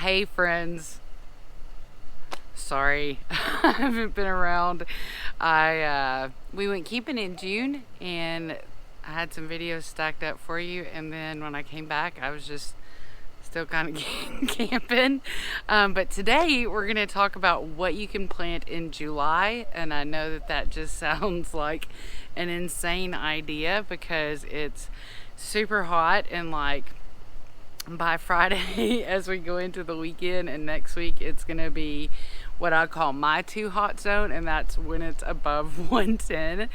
Hey friends, sorry I haven't been around. We went camping in June and I had some videos stacked up for you, and then when I came back I was just still kind of camping. But today we're going to talk about what you can plant in July, and I know that just sounds like an insane idea because it's super hot, and like by Friday, as we go into the weekend and next week, it's going to be what I call my too hot zone, and that's when it's above 110.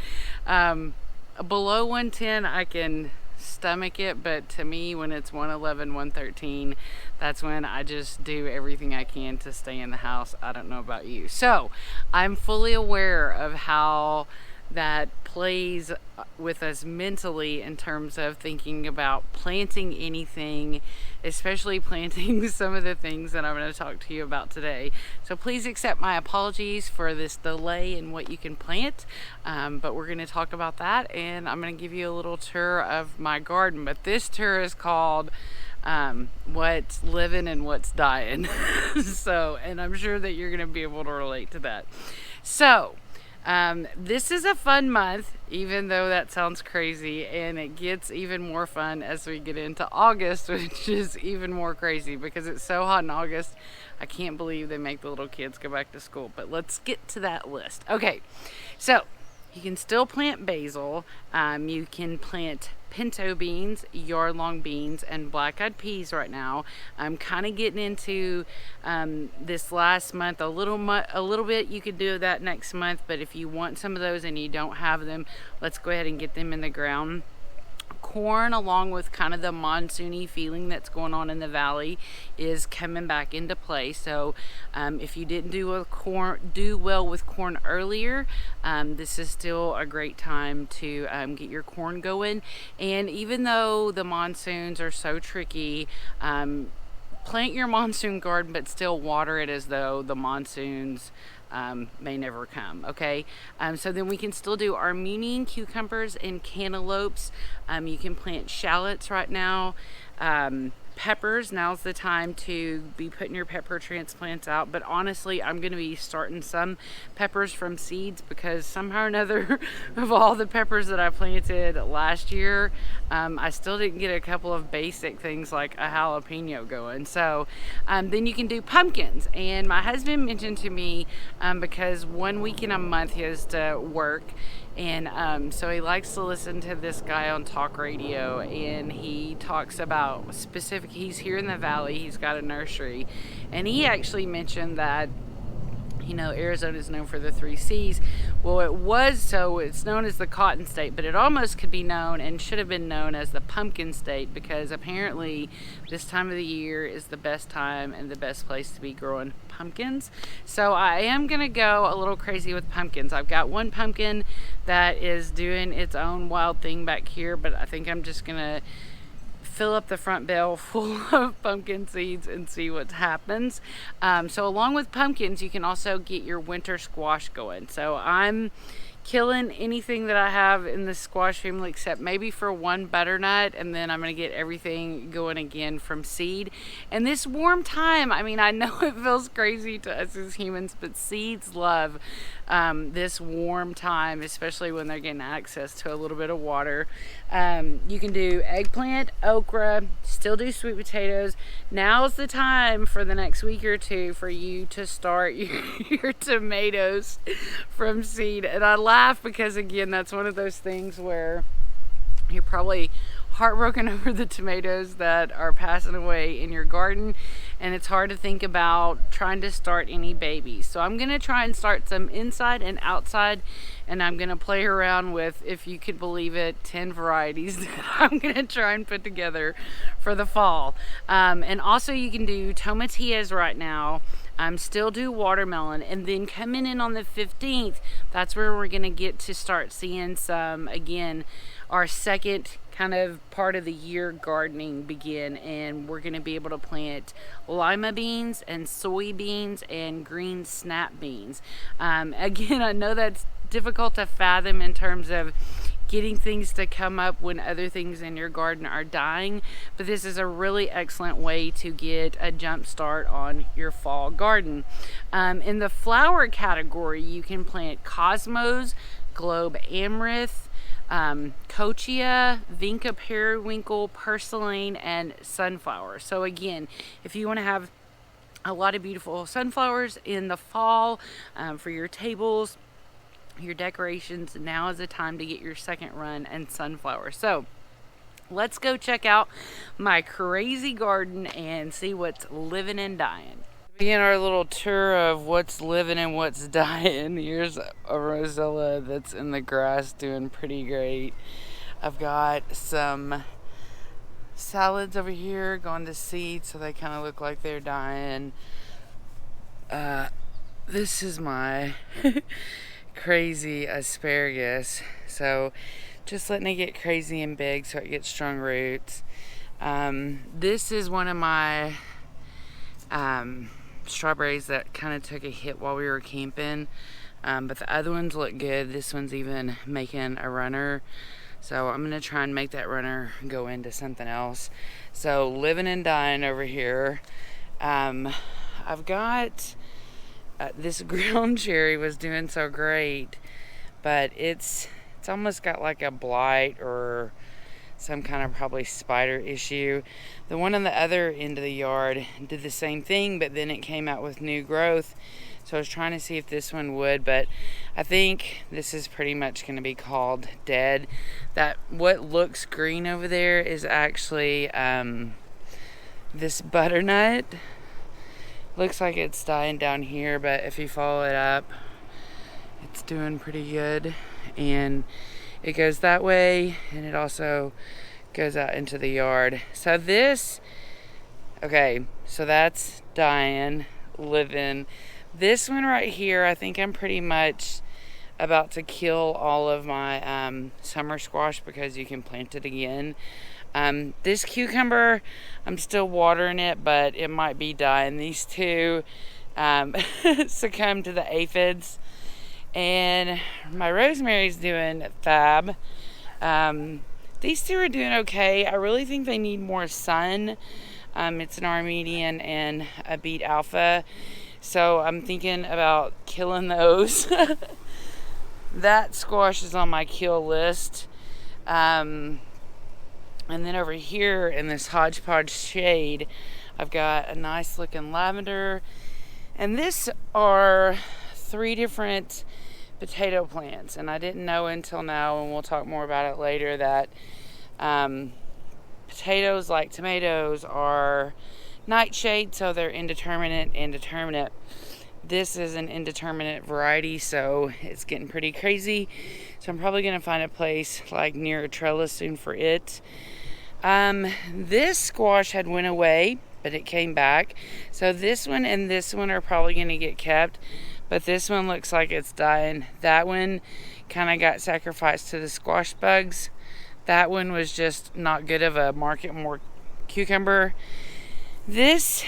Below 110, I can stomach it, but to me, when it's 111, 113, that's when I just do everything I can to stay in the house. I don't know about you. So, I'm fully aware of how that plays with us mentally in terms of thinking about planting anything, especially planting some of the things that I'm going to talk to you about today. So please accept my apologies for this delay in what you can plant, but we're going to talk about that, and I'm going to give you a little tour of my garden. But this tour is called what's living and what's dying. So, and I'm sure that you're going to be able to relate to that. So, this is a fun month, even though that sounds crazy, and it gets even more fun as we get into August, which is even more crazy because it's so hot in August. I can't believe they make the little kids go back to school, but let's get to that list. Okay, so you can still plant basil. You can plant pinto beans, yard-long beans, and black-eyed peas right now. I'm kind of getting into this last month a little bit. You could do that next month, but if you want some of those and you don't have them, let's go ahead and get them in the ground. Corn, along with kind of the monsoony feeling that's going on in the valley, is coming back into play. So if you didn't do well with corn earlier, this is still a great time to get your corn going. And even though the monsoons are so tricky, plant your monsoon garden, but still water it as though the monsoons may never come. Okay, so then we can still do Armenian cucumbers and cantaloupes. You can plant shallots right now. Peppers, now's the time to be putting your pepper transplants out, but honestly I'm going to be starting some peppers from seeds because somehow or another of all the peppers that I planted last year, I still didn't get a couple of basic things like a jalapeno going. So then you can do pumpkins, and my husband mentioned to me because 1 week in a month he has to work, and so he likes to listen to this guy on talk radio, and he talks about he's here in the valley, he's got a nursery, and he actually mentioned that Arizona is known for the 3 C's. Well, it's known as the cotton state, but it almost could be known and should have been known as the pumpkin state, because apparently this time of the year is the best time and the best place to be growing pumpkins. So I am going to go a little crazy with pumpkins. I've got one pumpkin that is doing its own wild thing back here, but I think I'm just going to fill up the front bale full of pumpkin seeds and see what happens. So along with pumpkins, you can also get your winter squash going. So I'm killing anything that I have in the squash family except maybe for one butternut, and then I'm going to get everything going again from seed. And this warm time, I mean, I know it feels crazy to us as humans, but seeds love this warm time, especially when they're getting access to a little bit of water. You can do eggplant, okra, still do sweet potatoes. Now's the time for the next week or two for you to start your tomatoes from seed. And I laugh because, again, that's one of those things where you're probably heartbroken over the tomatoes that are passing away in your garden, and it's hard to think about trying to start any babies. So I'm going to try and start some inside and outside, and I'm going to play around with, if you could believe it, 10 varieties that I'm going to try and put together for the fall. And also you can do tomatillos right now. Still do watermelon, and then coming in on the 15th, that's where we're going to get to start seeing some, again, our second kind of part of the year gardening begin, and we're going to be able to plant lima beans and soybeans and green snap beans. Again, I know that's difficult to fathom in terms of getting things to come up when other things in your garden are dying. But this is a really excellent way to get a jump start on your fall garden. In the flower category, you can plant cosmos, globe amaranth, kochia, vinca periwinkle, purslane, and sunflower. So again, if you want to have a lot of beautiful sunflowers in the fall for your tables, your decorations, now is the time to get your second run and sunflower. So let's go check out my crazy garden and see what's living and dying. Begin our little tour of what's living and what's dying. Here's a rosella that's in the grass doing pretty great. I've got some salads over here going to seed, so they kind of look like they're dying. This is my crazy asparagus, so just letting it get crazy and big so it gets strong roots. This is one of my strawberries that kind of took a hit while we were camping, but the other ones look good. This one's even making a runner, so I'm gonna try and make that runner go into something else. So living and dying over here. I've got this ground cherry was doing so great, but it's almost got like a blight or some kind of probably spider issue. The one on the other end of the yard did the same thing, but then it came out with new growth. So I was trying to see if this one would, but I think this is pretty much going to be called dead. That what looks green over there is actually this butternut. Looks like it's dying down here, but if you follow it up, it's doing pretty good. And it goes that way, and it also goes out into the yard. So this, okay, so that's dying, living. This one right here, I think I'm pretty much about to kill all of my summer squash because you can plant it again. This cucumber, I'm still watering it, but it might be dying. These two succumbed to the aphids. And my rosemary's doing fab. These two are doing okay. I really think they need more sun. It's an Armenian and a beet alpha. So I'm thinking about killing those. That squash is on my kill list. And then over here in this hodgepodge shade, I've got a nice looking lavender. And this are 3 different potato plants. And I didn't know until now, and we'll talk more about it later, that potatoes, like tomatoes, are nightshade, so they're indeterminate and determinate. This is an indeterminate variety, so it's getting pretty crazy. So I'm probably going to find a place like near a trellis soon for it. This squash had went away, but it came back. So this one and this one are probably going to get kept, but this one looks like it's dying. That one kind of got sacrificed to the squash bugs. That one was just not good of a market more cucumber. This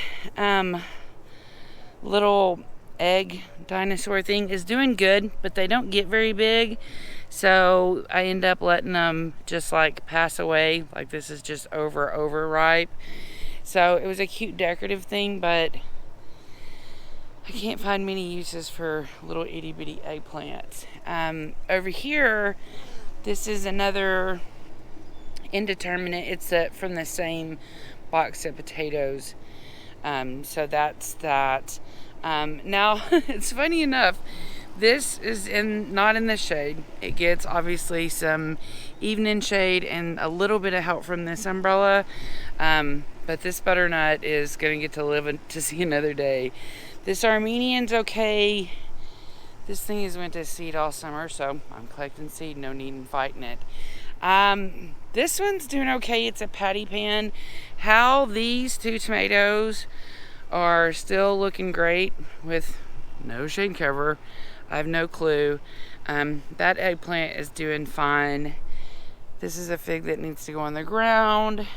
little egg dinosaur thing is doing good, but they don't get very big. So I end up letting them just like pass away. Like this is just overripe. So it was a cute decorative thing, but I can't find many uses for little itty bitty eggplants. Over here, this is another indeterminate. It's from the same box of potatoes. So that's that. Now it's funny enough, this is not in the shade. It gets obviously some evening shade and a little bit of help from this umbrella. But this butternut is going to get to live to see another day. This Armenian's okay. This thing has went to seed all summer, so I'm collecting seed. No need in fighting it. This one's doing okay. It's a patty pan. How these 2 tomatoes are still looking great with no shade cover, I have no clue. That eggplant is doing fine. This is a fig that needs to go on the ground,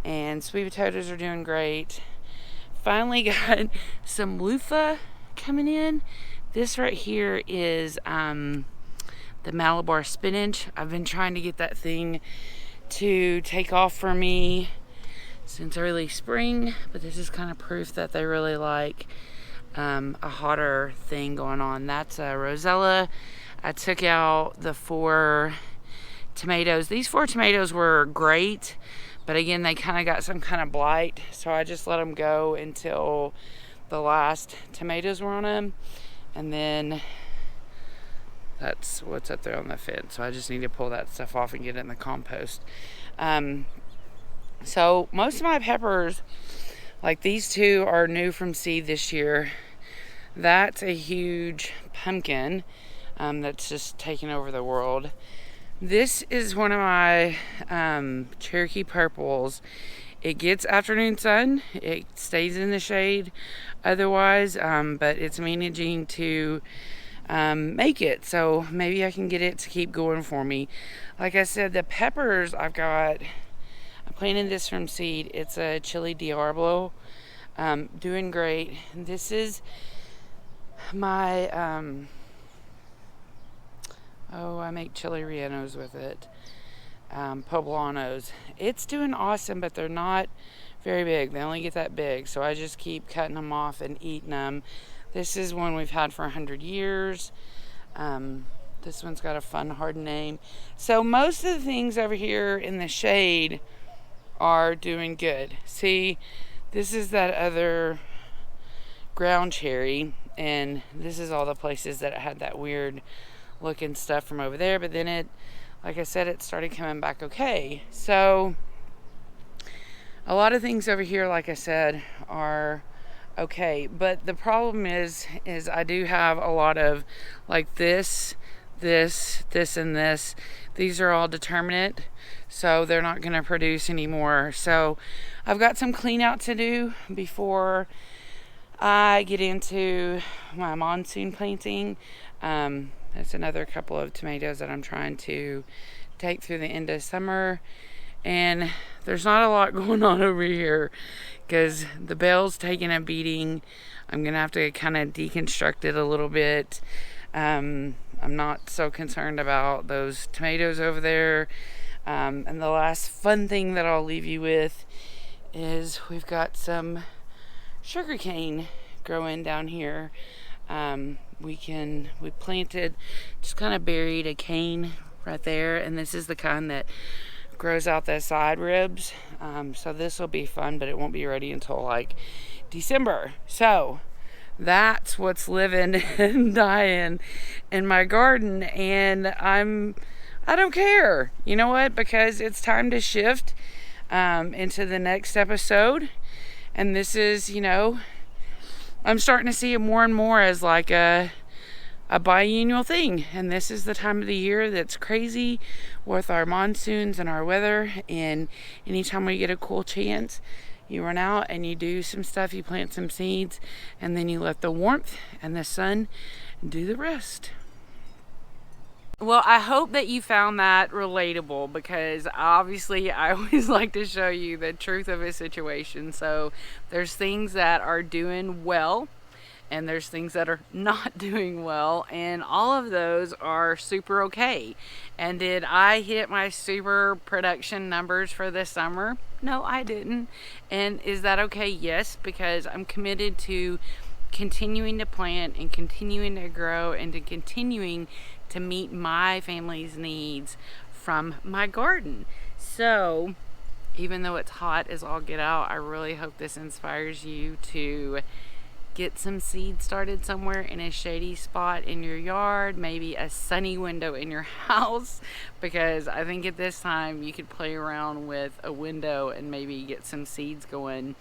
and sweet potatoes are doing great. Finally got some loofah coming in. This right here is the Malabar Spinach. I've been trying to get that thing to take off for me since early spring, but this is kind of proof that they really like a hotter thing going on. That's a Rosella. I took out the 4 tomatoes. These 4 tomatoes were great, but again, they kind of got some kind of blight, so I just let them go until the last tomatoes were on them, and then that's what's up there on the fence. So I just need to pull that stuff off and get it in the compost. So most of my peppers, like these 2 are new from seed this year. That's a huge pumpkin that's just taking over the world. This is one of my Cherokee purples. It gets afternoon sun. It stays in the shade otherwise, but it's managing to make it. So maybe I can get it to keep going for me. Like I said, the peppers I planted this from seed. It's a Chili Diablo. Doing great. This is my I make chili rellenos with it. Poblanos. It's doing awesome, but they're not very big. They only get that big, so I just keep cutting them off and eating them. This is one we've had for 100 years. This one's got a fun, hard name. So most of the things over here in the shade are doing good. See, this is that other ground cherry, and this is all the places that it had that weird looking stuff from over there, but then it, like I said, it started coming back okay. So a lot of things over here, like I said, are okay, but the problem is I do have a lot of like this, and this. These are all determinate, so they're not going to produce anymore. So I've got some clean out to do before I get into my monsoon planting. That's another couple of tomatoes that I'm trying to take through the end of summer. And there's not a lot going on over here because the bale's taking a beating. I'm going to have to kind of deconstruct it a little bit. I'm not so concerned about those tomatoes over there. And the last fun thing that I'll leave you with is we've got some sugarcane growing down here. We planted, just kind of buried a cane right there, and this is the kind that grows out the side ribs. So this will be fun, but it won't be ready until like December. So that's what's living and dying in my garden, and I don't care. You know what? Because it's time to shift into the next episode, and this is, I'm starting to see it more and more as like a biannual thing, and this is the time of the year that's crazy with our monsoons and our weather, and anytime we get a cool chance, you run out and you do some stuff, you plant some seeds, and then you let the warmth and the sun do the rest. Well, I hope that you found that relatable, because obviously I always like to show you the truth of a situation. So there's things that are doing well and there's things that are not doing well, and all of those are super okay. And did I hit my super production numbers for this summer? No, I didn't. And is that okay? Yes, because I'm committed to continuing to plant and continuing to grow and to continuing to meet my family's needs from my garden. So even though it's hot as all get out, I really hope this inspires you to get some seeds started somewhere in a shady spot in your yard, maybe a sunny window in your house, because I think at this time you could play around with a window and maybe get some seeds going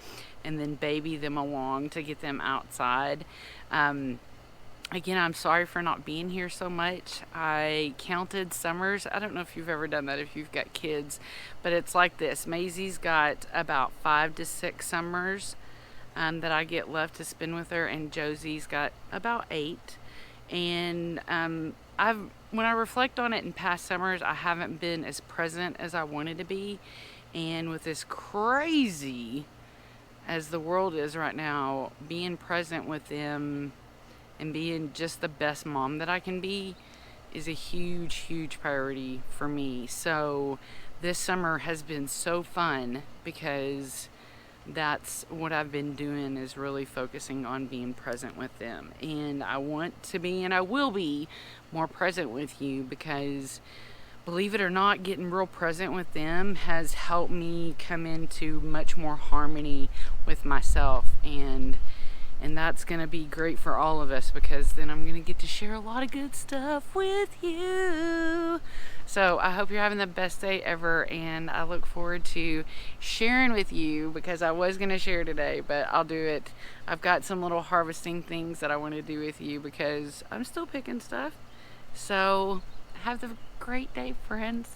and then baby them along to get them outside. Again, I'm sorry for not being here so much. I counted summers. I don't know if you've ever done that if you've got kids, but it's like this. Maisie's got about 5 to 6 summers that I get left to spend with her, and Josie's got about 8. And when I reflect on it in past summers, I haven't been as present as I wanted to be. And with this crazy as the world is right now, being present with them and being just the best mom that I can be is a huge priority for me. So this summer has been so fun because that's what I've been doing, is really focusing on being present with them. And I want to be, and I will be, more present with you, because believe it or not, getting real present with them has helped me come into much more harmony with myself, and that's going to be great for all of us, because then I'm going to get to share a lot of good stuff with you. So I hope you're having the best day ever, and I look forward to sharing with you, because I was going to share today, but I'll do it. I've got some little harvesting things that I want to do with you, because I'm still picking stuff. So have a great day, friends.